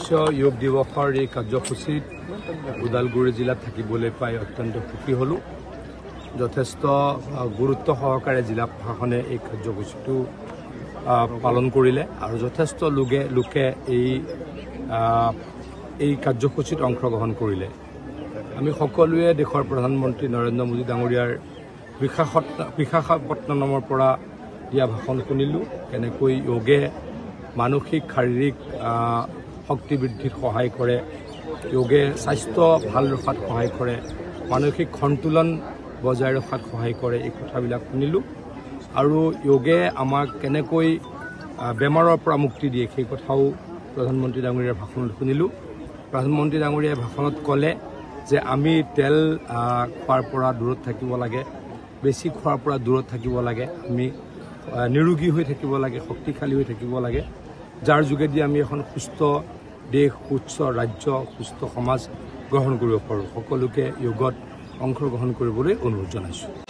বিশ্ব যোগ দিৱসৰ এই কাৰ্যসূচীত ওদালগুৰি জিলাত থাকিবলৈ পাই অত্যন্ত সুখী হ'লোঁ। যথেষ্ট গুৰুত্ব সহকাৰে জিলা প্ৰশাসনে এই কাৰ্যসূচীটো পালন কৰিলে আৰু যথেষ্ট লোকে এই কাৰ্যসূচীত অংশগ্ৰহণ কৰিলে। আমি সকলোৱে দেশৰ প্ৰধানমন্ত্ৰী নৰেন্দ্ৰ মোদী ডাঙৰীয়াৰ বিশাখাপট্টনমৰ পৰা দিয়া ভাষণ শুনিলোঁ, কেনেকৈ যোগে মানসিক শাৰীৰিক শক্তি বৃদ্ধিত সহায় কৰে, যোগে স্বাস্থ্য ভাল ৰখাত সহায় কৰে, মানসিক সন্তুলন বজাই ৰখাত সহায় কৰে, এই কথাবিলাক শুনিলোঁ। আৰু যোগে আমাক কেনেকৈ বেমাৰৰ পৰা মুক্তি দিয়ে সেই কথাও প্ৰধানমন্ত্ৰী ডাঙৰীয়াৰ ভাষণত শুনিলোঁ। প্ৰধানমন্ত্ৰী ডাঙৰীয়াই ভাষণত ক'লে যে আমি তেল খোৱাৰ পৰা দূৰত থাকিব লাগে, বেছি খোৱাৰ পৰা দূৰত থাকিব লাগে, আমি নিৰোগী হৈ থাকিব লাগে, শক্তিশালী হৈ থাকিব লাগে, যাৰ যোগেদি আমি এখন সুস্থ দেশ, সুস্থ ৰাজ্য, সুস্থ সমাজ গ্ৰহণ কৰিব পাৰোঁ। সকলোকে যোগত অংশগ্ৰহণ কৰিবলৈ অনুৰোধ জনাইছোঁ।